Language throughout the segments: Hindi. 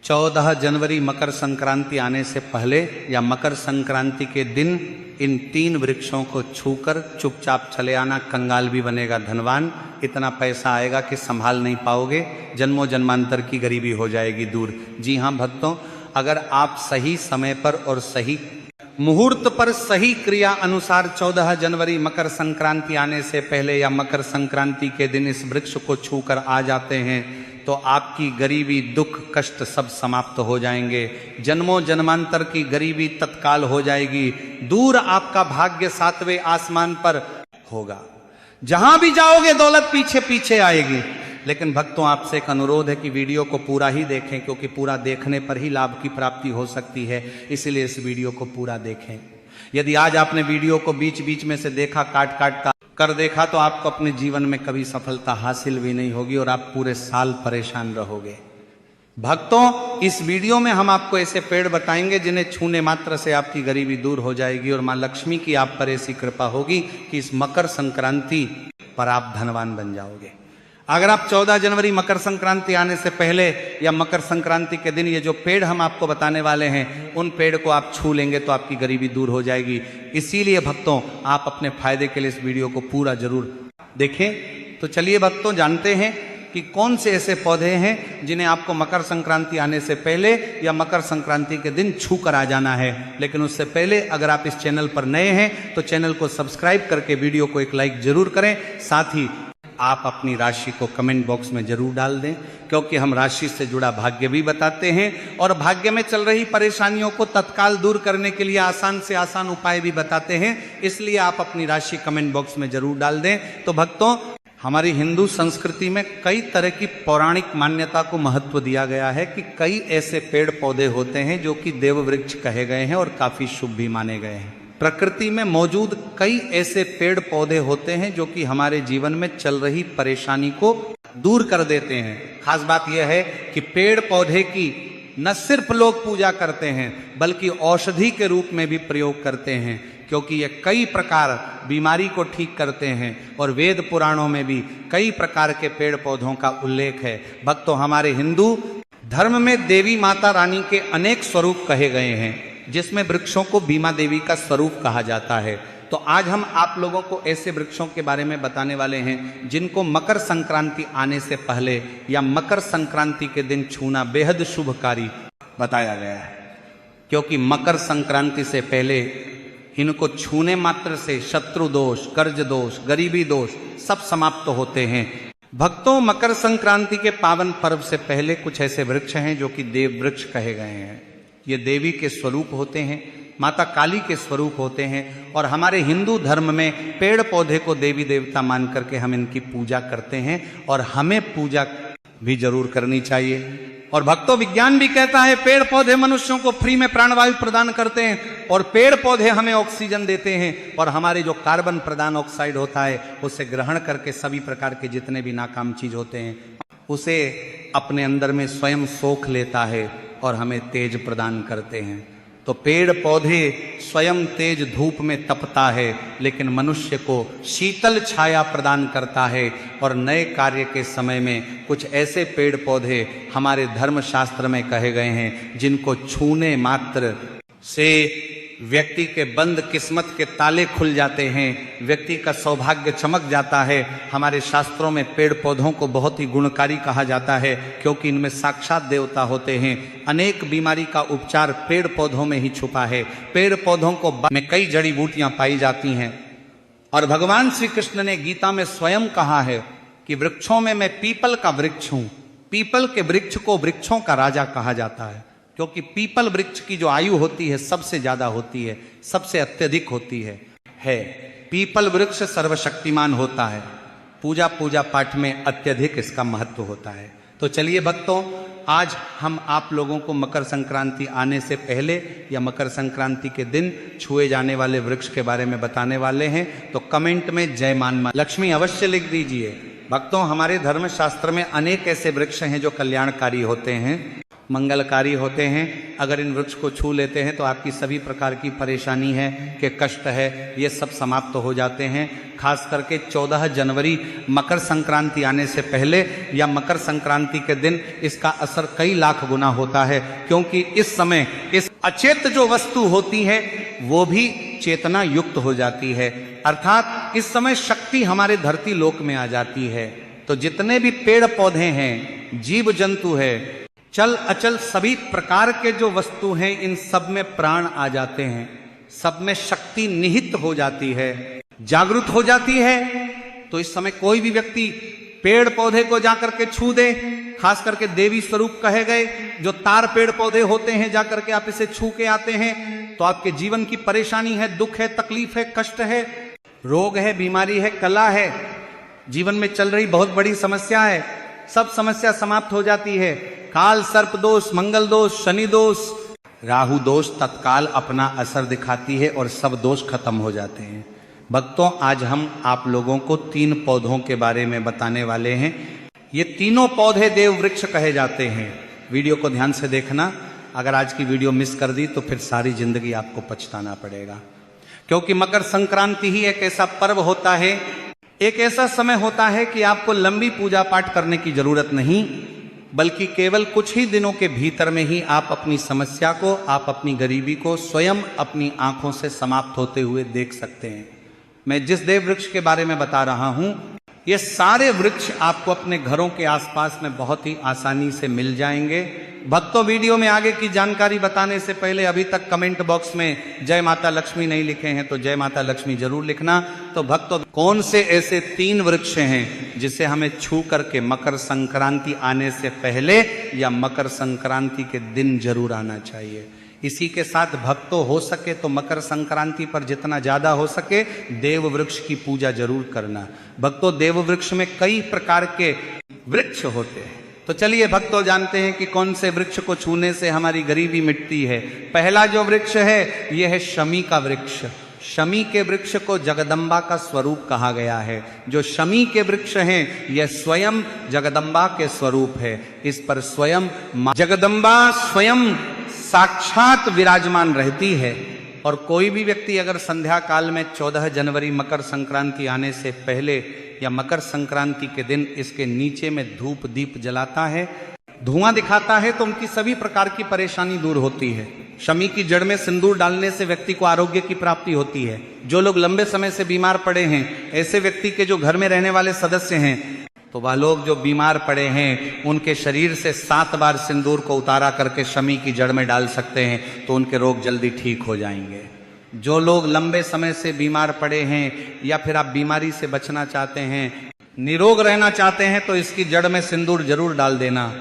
14 जनवरी मकर संक्रांति आने से पहले या मकर संक्रांति के दिन इन 3 वृक्षों को छूकर चुपचाप चले आना। कंगाल भी बनेगा धनवान, इतना पैसा आएगा कि संभाल नहीं पाओगे, जन्मों जन्मांतर की गरीबी हो जाएगी दूर। जी हाँ भक्तों, अगर आप सही समय पर और सही मुहूर्त पर सही क्रिया अनुसार 14 जनवरी मकर संक्रांति आने से पहले या मकर संक्रांति के दिन इस वृक्ष को छूकर आ जाते हैं तो आपकी गरीबी, दुख, कष्ट सब समाप्त हो जाएंगे। जन्मों जन्मांतर की गरीबी तत्काल हो जाएगी। दूर आपका भाग्य 7वें आसमान पर होगा। जहां भी जाओगे दौलत पीछे पीछे आएगी। लेकिन भक्तों, आपसे एक अनुरोध है कि वीडियो को पूरा ही देखें, क्योंकि पूरा देखने पर ही लाभ की प्राप्ति हो सकती है। इसलिए इस वीडियो को पूरा देखें। यदि आज आपने वीडियो को बीच बीच में से देखा, काट काट कर देखा, तो आपको अपने जीवन में कभी सफलता हासिल भी नहीं होगी और आप पूरे साल परेशान रहोगे। भक्तों, इस वीडियो में हम आपको ऐसे पेड़ बताएंगे जिन्हें छूने मात्र से आपकी गरीबी दूर हो जाएगी और मां लक्ष्मी की आप पर ऐसी कृपा होगी कि इस मकर संक्रांति पर आप धनवान बन जाओगे। अगर आप 14 जनवरी मकर संक्रांति आने से पहले या मकर संक्रांति के दिन ये जो पेड़ हम आपको बताने वाले हैं, उन पेड़ को आप छू लेंगे तो आपकी गरीबी दूर हो जाएगी। इसीलिए भक्तों, आप अपने फायदे के लिए इस वीडियो को पूरा जरूर देखें। तो चलिए भक्तों, जानते हैं कि कौन से ऐसे पौधे हैं जिन्हें आपको मकर संक्रांति आने से पहले या मकर संक्रांति के दिन छू कर आ जाना है। लेकिन उससे पहले अगर आप इस चैनल पर नए हैं तो चैनल को सब्सक्राइब करके वीडियो को एक लाइक जरूर करें। साथ ही आप अपनी राशि को कमेंट बॉक्स में जरूर डाल दें, क्योंकि हम राशि से जुड़ा भाग्य भी बताते हैं और भाग्य में चल रही परेशानियों को तत्काल दूर करने के लिए आसान से आसान उपाय भी बताते हैं। इसलिए आप अपनी राशि कमेंट बॉक्स में जरूर डाल दें। तो भक्तों, हमारी हिंदू संस्कृति में कई तरह की पौराणिक मान्यता को महत्व दिया गया है कि कई ऐसे पेड़ पौधे होते हैं जो कि देव वृक्ष कहे गए हैं और काफी शुभ भी माने गए हैं। प्रकृति में मौजूद कई ऐसे पेड़ पौधे होते हैं जो कि हमारे जीवन में चल रही परेशानी को दूर कर देते हैं। खास बात यह है कि पेड़ पौधे की न सिर्फ लोग पूजा करते हैं बल्कि औषधि के रूप में भी प्रयोग करते हैं, क्योंकि ये कई प्रकार बीमारी को ठीक करते हैं और वेद पुराणों में भी कई प्रकार के पेड़ पौधों का उल्लेख है। भक्तों, हमारे हिंदू धर्म में देवी माता रानी के अनेक स्वरूप कहे गए हैं, जिसमें वृक्षों को बीमा देवी का स्वरूप कहा जाता है। तो आज हम आप लोगों को ऐसे वृक्षों के बारे में बताने वाले हैं जिनको मकर संक्रांति आने से पहले या मकर संक्रांति के दिन छूना बेहद शुभकारी बताया गया है, क्योंकि मकर संक्रांति से पहले इनको छूने मात्र से शत्रु दोष, कर्ज दोष, गरीबी दोष सब समाप्त होते हैं। भक्तों, मकर संक्रांति के पावन पर्व से पहले कुछ ऐसे वृक्ष हैं जो कि देव वृक्ष कहे गए हैं। ये देवी के स्वरूप होते हैं, माता काली के स्वरूप होते हैं और हमारे हिंदू धर्म में पेड़ पौधे को देवी देवता मान करके हम इनकी पूजा करते हैं और हमें पूजा भी जरूर करनी चाहिए। और भक्तों, विज्ञान भी कहता है पेड़ पौधे मनुष्यों को फ्री में प्राणवायु प्रदान करते हैं और पेड़ पौधे हमें ऑक्सीजन देते हैं और हमारे जो कार्बन प्रदान ऑक्साइड होता है उसे ग्रहण करके सभी प्रकार के जितने भी नाकाम चीज होते हैं उसे अपने अंदर में स्वयं सोख लेता है और हमें तेज प्रदान करते हैं। तो पेड़ पौधे स्वयं तेज धूप में तपता है, लेकिन मनुष्य को शीतल छाया प्रदान करता है। और नए कार्य के समय में कुछ ऐसे पेड़ पौधे हमारे धर्मशास्त्र में कहे गए हैं जिनको छूने मात्र से व्यक्ति के बंद किस्मत के ताले खुल जाते हैं, व्यक्ति का सौभाग्य चमक जाता है। हमारे शास्त्रों में पेड़ पौधों को बहुत ही गुणकारी कहा जाता है, क्योंकि इनमें साक्षात देवता होते हैं। अनेक बीमारी का उपचार पेड़ पौधों में ही छुपा है। पेड़ पौधों को में कई जड़ी बूटियां पाई जाती हैं और भगवान श्री कृष्ण ने गीता में स्वयं कहा है कि वृक्षों में मैं पीपल का वृक्ष हूं। पीपल के वृक्ष को वृक्षों का राजा कहा जाता है, क्योंकि पीपल वृक्ष की जो आयु होती है सबसे ज्यादा होती है, सबसे अत्यधिक होती है। पीपल वृक्ष सर्वशक्तिमान होता है। पूजा पाठ में अत्यधिक इसका महत्व होता है। तो चलिए भक्तों, आज हम आप लोगों को मकर संक्रांति आने से पहले या मकर संक्रांति के दिन छुए जाने वाले वृक्ष के बारे में बताने वाले हैं। तो कमेंट में जय मां लक्ष्मी अवश्य लिख दीजिए। भक्तों, हमारे धर्म शास्त्र में अनेक ऐसे वृक्ष हैं जो कल्याणकारी होते हैं मंगलकारी होते हैं। अगर इन वृक्ष को छू लेते हैं तो आपकी सभी प्रकार की परेशानी है कि कष्ट है, ये सब समाप्त हो जाते हैं। खास करके 14 जनवरी मकर संक्रांति आने से पहले या मकर संक्रांति के दिन इसका असर कई लाख गुना होता है, क्योंकि इस समय इस अचेत जो वस्तु होती है वो भी चेतना युक्त हो जाती है, अर्थात इस समय शक्ति हमारे धरती लोक में आ जाती है। तो जितने भी पेड़ पौधे हैं, जीव जंतु है, चल अचल सभी प्रकार के जो वस्तु हैं, इन सब में प्राण आ जाते हैं, सब में शक्ति निहित हो जाती है, जागृत हो जाती है। तो इस समय कोई भी व्यक्ति पेड़ पौधे को जाकर के छू दे, खास करके देवी स्वरूप कहे गए जो तार पेड़ पौधे होते हैं, जाकर के आप इसे छू के आते हैं तो आपके जीवन की परेशानी है, दुख है, तकलीफ है, कष्ट है, रोग है, बीमारी है, कला है, जीवन में चल रही बहुत बड़ी समस्या है, सब समस्या समाप्त हो जाती है। काल सर्प दोष, मंगल दोष, शनि दोष, राहु दोष तत्काल अपना असर दिखाती है और सब दोष खत्म हो जाते हैं। भक्तों, आज हम आप लोगों को 3 पौधों के बारे में बताने वाले हैं। ये तीनों पौधे देव वृक्ष कहे जाते हैं। वीडियो को ध्यान से देखना, अगर आज की वीडियो मिस कर दी तो फिर सारी जिंदगी आपको पछताना पड़ेगा, क्योंकि मकर संक्रांति ही एक ऐसा पर्व होता है, एक ऐसा समय होता है कि आपको लंबी पूजा पाठ करने की जरूरत नहीं, बल्कि केवल कुछ ही दिनों के भीतर में ही आप अपनी समस्या को, आप अपनी गरीबी को स्वयं अपनी आंखों से समाप्त होते हुए देख सकते हैं। मैं जिस देव वृक्ष के बारे में बता रहा हूं, ये सारे वृक्ष आपको अपने घरों के आसपास में बहुत ही आसानी से मिल जाएंगे। भक्तों, वीडियो में आगे की जानकारी बताने से पहले अभी तक कमेंट बॉक्स में जय माता लक्ष्मी नहीं लिखे हैं तो जय माता लक्ष्मी जरूर लिखना। तो भक्तों, कौन से ऐसे 3 वृक्ष हैं जिसे हमें छू करके मकर संक्रांति आने से पहले या मकर संक्रांति के दिन जरूर आना चाहिए। इसी के साथ भक्तों, हो सके तो मकर संक्रांति पर जितना ज्यादा हो सके देव वृक्ष की पूजा जरूर करना। भक्तों, देव वृक्ष में कई प्रकार के वृक्ष होते हैं, तो चलिए भक्तों जानते हैं कि कौन से वृक्ष को छूने से हमारी गरीबी मिटती है। पहला जो वृक्ष है यह है शमी का वृक्ष। शमी के वृक्ष को जगदम्बा का स्वरूप कहा गया है। जो शमी के वृक्ष हैं यह स्वयं जगदम्बा के स्वरूप है। इस पर स्वयं जगदम्बा स्वयं साक्षात विराजमान रहती है। और कोई भी व्यक्ति अगर संध्या काल में 14 जनवरी मकर संक्रांति आने से पहले या मकर संक्रांति के दिन इसके नीचे में धूप दीप जलाता है, धुआं दिखाता है, तो उनकी सभी प्रकार की परेशानी दूर होती है। शमी की जड़ में सिंदूर डालने से व्यक्ति को आरोग्य की प्राप्ति होती है। जो लोग लंबे समय से बीमार पड़े हैं, ऐसे व्यक्ति के जो घर में रहने वाले सदस्य हैं, तो वह लोग जो बीमार पड़े हैं उनके शरीर से 7 बार सिंदूर को उतारा करके शमी की जड़ में डाल सकते हैं, तो उनके रोग जल्दी ठीक हो जाएंगे। जो लोग लंबे समय से बीमार पड़े हैं या फिर आप बीमारी से बचना चाहते हैं, निरोग रहना चाहते हैं, तो इसकी जड़ में सिंदूर जरूर डाल देना।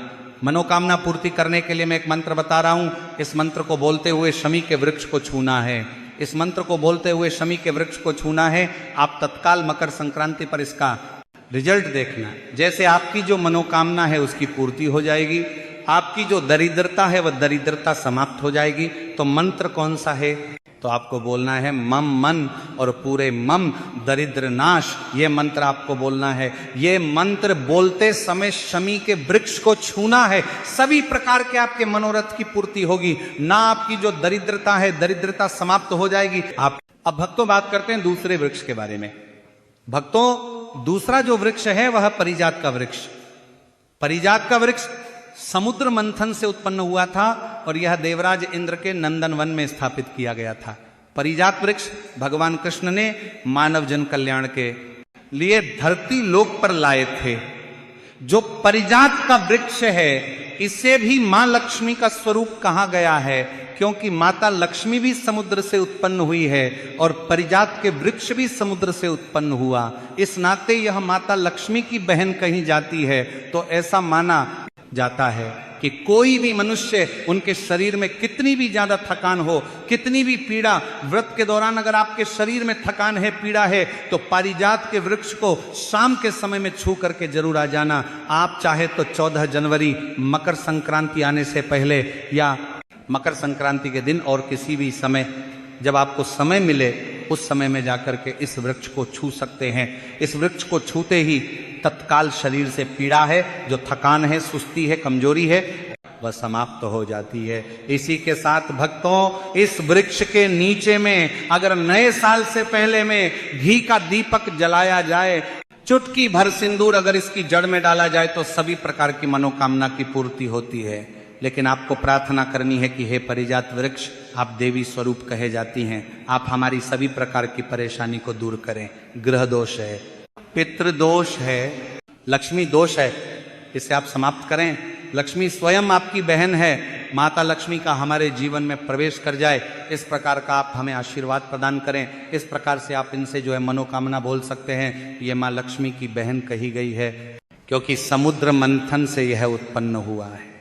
मनोकामना पूर्ति करने के लिए मैं एक मंत्र बता रहा हूं। इस मंत्र को बोलते हुए शमी के वृक्ष को छूना है। इस मंत्र को बोलते हुए शमी के वृक्ष को छूना है। आप तत्काल मकर संक्रांति पर इसका रिजल्ट देखना। जैसे आपकी जो मनोकामना है उसकी पूर्ति हो जाएगी, आपकी जो दरिद्रता है वह दरिद्रता समाप्त हो जाएगी। तो मंत्र कौन सा है? तो आपको बोलना है मम मन और पूरे मम दरिद्र नाश। ये मंत्र आपको बोलना है। ये मंत्र बोलते समय शमी के वृक्ष को छूना है। सभी प्रकार के आपके मनोरथ की पूर्ति होगी ना, आपकी जो दरिद्रता है दरिद्रता समाप्त हो जाएगी। आप अब भक्तों बात करते हैं दूसरे वृक्ष के बारे में। भक्तों, दूसरा जो वृक्ष है वह परिजात का वृक्ष। परिजात का वृक्ष समुद्र मंथन से उत्पन्न हुआ था और यह देवराज इंद्र के नंदन वन में स्थापित किया गया था। परिजात वृक्ष भगवान कृष्ण ने मानव जन कल्याण के लिए धरती लोक पर लाए थे। जो परिजात का वृक्ष है इसे भी मां लक्ष्मी का स्वरूप कहा गया है, क्योंकि माता लक्ष्मी भी समुद्र से उत्पन्न हुई है और परिजात के वृक्ष भी समुद्र से उत्पन्न हुआ। इस नाते यह माता लक्ष्मी की बहन कही जाती है। तो ऐसा माना जाता है कि कोई भी मनुष्य, उनके शरीर में कितनी भी ज्यादा थकान हो, कितनी भी पीड़ा, व्रत के दौरान अगर आपके शरीर में थकान है, पीड़ा है, तो पारिजात के वृक्ष को शाम के समय में छू करके जरूर आ जाना। आप चाहे तो 14 जनवरी मकर संक्रांति आने से पहले या मकर संक्रांति के दिन और किसी भी समय जब आपको समय मिले उस समय में जाकर के इस वृक्ष को छू सकते हैं। इस वृक्ष को छूते ही तत्काल शरीर से पीड़ा है, जो थकान है, सुस्ती है, कमजोरी है, वह समाप्त हो जाती है। इसी के साथ भक्तों, इस वृक्ष के नीचे में अगर नए साल से पहले में घी का दीपक जलाया जाए, चुटकी भर सिंदूर अगर इसकी जड़ में डाला जाए तो सभी प्रकार की मनोकामना की पूर्ति होती है। लेकिन आपको प्रार्थना करनी है कि हे परिजात वृक्ष, आप देवी स्वरूप कहे जाती हैं, आप हमारी सभी प्रकार की परेशानी को दूर करें। ग्रह दोष है, पितृदोष है, लक्ष्मी दोष है, इसे आप समाप्त करें। लक्ष्मी स्वयं आपकी बहन है, माता लक्ष्मी का हमारे जीवन में प्रवेश कर जाए, इस प्रकार का आप हमें आशीर्वाद प्रदान करें। इस प्रकार से आप इनसे जो है मनोकामना बोल सकते हैं। ये माँ लक्ष्मी की बहन कही गई है क्योंकि समुद्र मंथन से यह उत्पन्न हुआ है।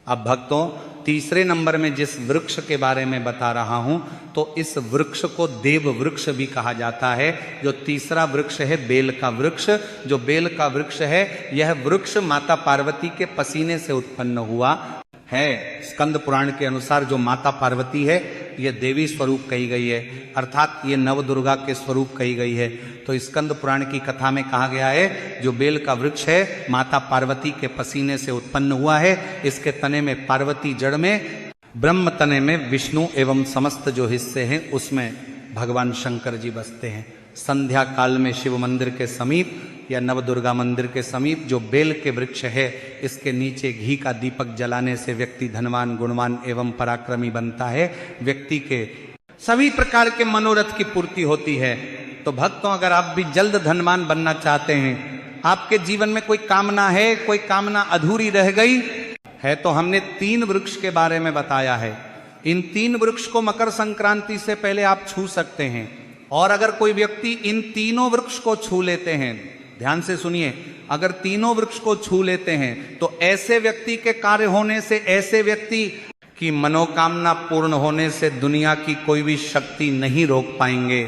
अब भक्तों, तीसरे नंबर में जिस वृक्ष के बारे में बता रहा हूं, तो इस वृक्ष को देव वृक्ष भी कहा जाता है। जो तीसरा वृक्ष है बेल का वृक्ष, जो बेल का वृक्ष है, यह वृक्ष माता पार्वती के पसीने से उत्पन्न हुआ है। स्कंद पुराण के अनुसार जो माता पार्वती है, यह देवी स्वरूप कही गई है, अर्थात ये नव दुर्गा के स्वरूप कही गई है। तो स्कंद पुराण की कथा में कहा गया है, जो बेल का वृक्ष है माता पार्वती के पसीने से उत्पन्न हुआ है। इसके तने में पार्वती, जड़ में ब्रह्म, तने में विष्णु एवं समस्त जो हिस्से हैं उसमें भगवान शंकर जी बसते हैं। संध्या काल में शिव मंदिर के समीप या नव दुर्गा मंदिर के समीप जो बेल के वृक्ष है, इसके नीचे घी का दीपक जलाने से व्यक्ति धनवान, गुणवान एवं पराक्रमी बनता है। व्यक्ति के सभी प्रकार के मनोरथ की पूर्ति होती है। तो भक्तों, अगर आप भी जल्द धनवान बनना चाहते हैं, आपके जीवन में कोई कामना है, कोई कामना अधूरी रह गई है, तो हमने 3 वृक्ष के बारे में बताया है। इन 3 वृक्ष को मकर संक्रांति से पहले आप छू सकते हैं। और अगर कोई व्यक्ति इन तीनों वृक्ष को छू लेते हैं, ध्यान से सुनिए, अगर तीनों वृक्ष को छू लेते हैं तो ऐसे व्यक्ति के कार्य होने से, ऐसे व्यक्ति की मनोकामना पूर्ण होने से दुनिया की कोई भी शक्ति नहीं रोक पाएंगे।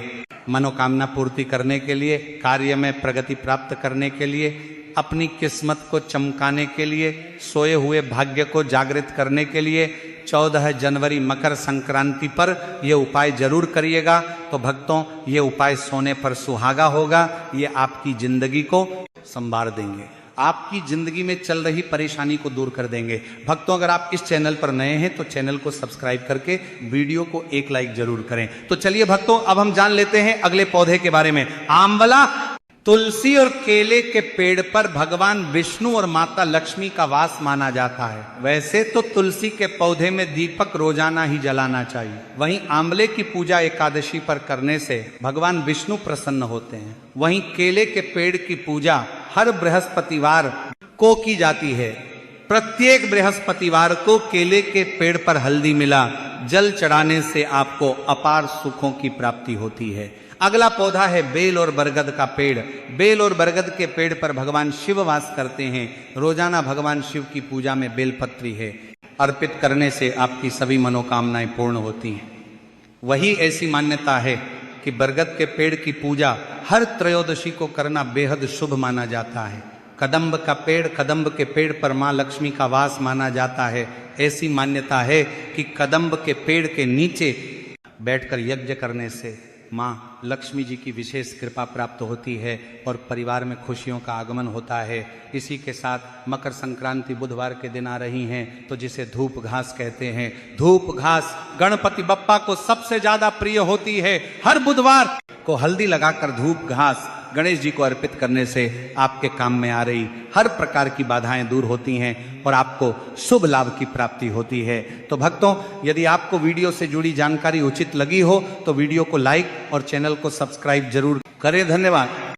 मनोकामना पूर्ति करने के लिए, कार्य में प्रगति प्राप्त करने के लिए, अपनी किस्मत को चमकाने के लिए, सोए हुए भाग्य को जागृत करने के लिए 14 जनवरी मकर संक्रांति पर यह उपाय जरूर करिएगा। तो भक्तों, ये उपाय सोने पर सुहागा होगा। ये आपकी जिंदगी को संवार देंगे, आपकी जिंदगी में चल रही परेशानी को दूर कर देंगे। भक्तों, अगर आप इस चैनल पर नए हैं तो चैनल को सब्सक्राइब करके वीडियो को एक लाइक जरूर करें। तो चलिए भक्तों, अब हम जान लेते हैं अगले पौधे के बारे में। आंवला, तुलसी और केले के पेड़ पर भगवान विष्णु और माता लक्ष्मी का वास माना जाता है। वैसे तो तुलसी के पौधे में दीपक रोजाना ही जलाना चाहिए, वहीं आंवले की पूजा एकादशी पर करने से भगवान विष्णु प्रसन्न होते हैं। वहीं केले के पेड़ की पूजा हर बृहस्पतिवार को की जाती है। प्रत्येक बृहस्पतिवार को केले के पेड़ पर हल्दी मिला जल चढ़ाने से आपको अपार सुखों की प्राप्ति होती है। अगला पौधा है बेल और बरगद का पेड़। बेल और बरगद के पेड़ पर भगवान शिव वास करते हैं। रोजाना भगवान शिव की पूजा में बेलपत्री है, अर्पित करने से आपकी सभी मनोकामनाएं पूर्ण होती हैं। वही ऐसी मान्यता है कि बरगद के पेड़ की पूजा हर त्रयोदशी को करना बेहद शुभ माना जाता है। कदम्ब का पेड़, कदम्ब के पेड़ पर माँ लक्ष्मी का वास माना जाता है। ऐसी मान्यता है कि कदम्ब के पेड़ के नीचे बैठकर यज्ञ करने से माँ लक्ष्मी जी की विशेष कृपा प्राप्त होती है और परिवार में खुशियों का आगमन होता है। इसी के साथ मकर संक्रांति बुधवार के दिन आ रही हैं, तो जिसे धूप घास कहते हैं। धूप घास गणपति बप्पा को सबसे ज्यादा प्रिय होती है। हर बुधवार को हल्दी लगाकर धूप घास गणेश जी को अर्पित करने से आपके काम में आ रही हर प्रकार की बाधाएं दूर होती हैं और आपको शुभ लाभ की प्राप्ति होती है। तो भक्तों, यदि आपको वीडियो से जुड़ी जानकारी उचित लगी हो तो वीडियो को लाइक और चैनल को सब्सक्राइब जरूर करें। धन्यवाद।